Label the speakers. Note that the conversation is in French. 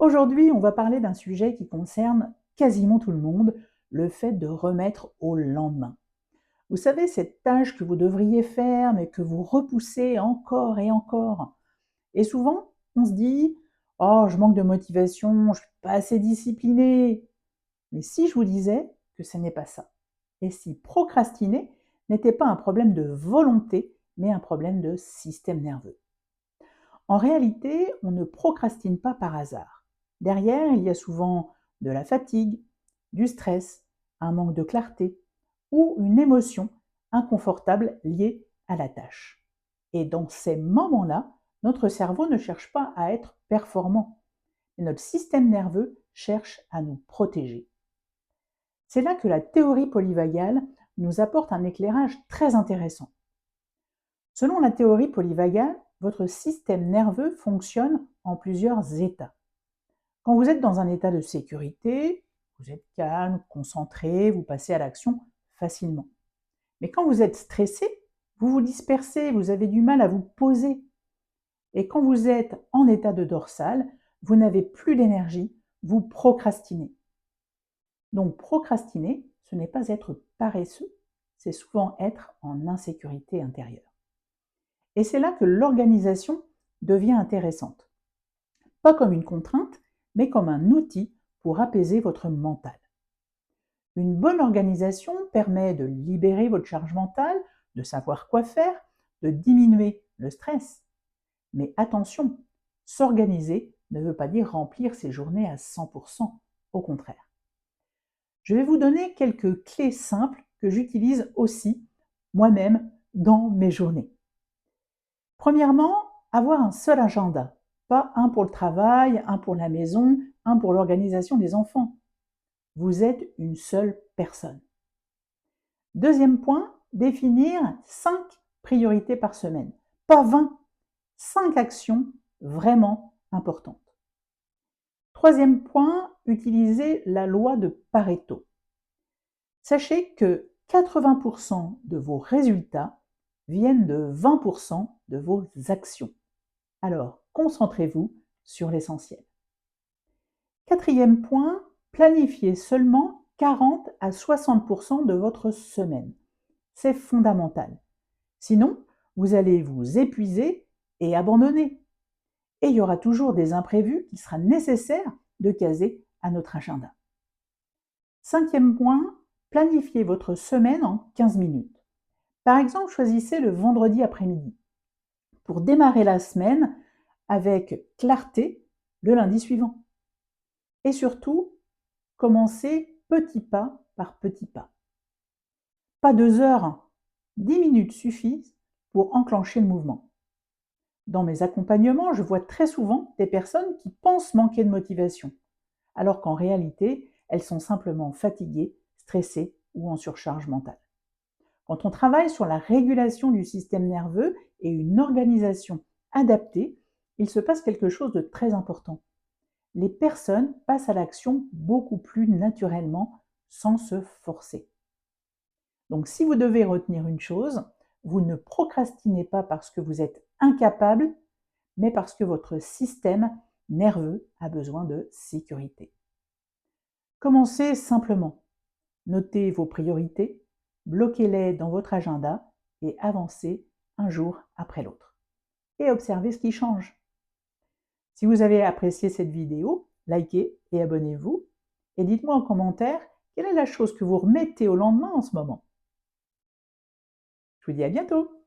Speaker 1: Aujourd'hui, on va parler d'un sujet qui concerne quasiment tout le monde, le fait de remettre au lendemain. Vous savez, cette tâche que vous devriez faire, mais que vous repoussez encore et encore. Et souvent, on se dit: «Oh, je manque de motivation, je suis pas assez discipliné». Mais si je vous disais que ce n'est pas ça? Et si procrastiner n'était pas un problème de volonté, mais un problème de système nerveux? En réalité, on ne procrastine pas par hasard. Derrière, il y a souvent de la fatigue, du stress, un manque de clarté ou une émotion inconfortable liée à la tâche. Et dans ces moments-là, notre cerveau ne cherche pas à être performant, mais notre système nerveux cherche à nous protéger. C'est là que la théorie polyvagale nous apporte un éclairage très intéressant. Selon la théorie polyvagale, votre système nerveux fonctionne en plusieurs états. Quand vous êtes dans un état de sécurité, vous êtes calme, concentré, vous passez à l'action facilement. Mais quand vous êtes stressé, vous vous dispersez, vous avez du mal à vous poser. Et quand vous êtes en état de dorsale, vous n'avez plus d'énergie, vous procrastinez. Donc procrastiner, ce n'est pas être paresseux, c'est souvent être en insécurité intérieure. Et c'est là que l'organisation devient intéressante. Pas comme une contrainte, mais comme un outil pour apaiser votre mental. Une bonne organisation permet de libérer votre charge mentale, de savoir quoi faire, de diminuer le stress. Mais attention, s'organiser ne veut pas dire remplir ses journées à 100%, au contraire. Je vais vous donner quelques clés simples que j'utilise aussi moi-même dans mes journées. Premièrement, avoir un seul agenda, pas un pour le travail, un pour la maison, un pour l'organisation des enfants. Vous êtes une seule personne. Deuxième point, définir 5 priorités par semaine, pas 20, 5 actions vraiment importantes. Troisième point, utiliser la loi de Pareto. Sachez que 80% de vos résultats viennent de 20% de vos actions. Alors, concentrez-vous sur l'essentiel. Quatrième point, planifiez seulement 40 à 60% de votre semaine. C'est fondamental. Sinon, vous allez vous épuiser et abandonner. Et il y aura toujours des imprévus qu'il sera nécessaire de caser à notre agenda. Cinquième point, planifiez votre semaine en 15 minutes. Par exemple, choisissez le vendredi après-midi pour démarrer la semaine avec clarté le lundi suivant. Et surtout, commencez petit pas par petit pas. Pas 2 heures, 10 minutes suffisent pour enclencher le mouvement. Dans mes accompagnements, je vois très souvent des personnes qui pensent manquer de motivation, alors qu'en réalité, elles sont simplement fatiguées, stressées ou en surcharge mentale. Quand on travaille sur la régulation du système nerveux et une organisation adaptée, il se passe quelque chose de très important. Les personnes passent à l'action beaucoup plus naturellement, sans se forcer. Donc si vous devez retenir une chose, vous ne procrastinez pas parce que vous êtes incapable, mais parce que votre système nerveux a besoin de sécurité. Commencez simplement. Notez vos priorités, bloquez-les dans votre agenda et avancez un jour après l'autre. Et observez ce qui change. Si vous avez apprécié cette vidéo, likez et abonnez-vous. Et dites-moi en commentaire quelle est la chose que vous remettez au lendemain en ce moment. Je vous dis à bientôt!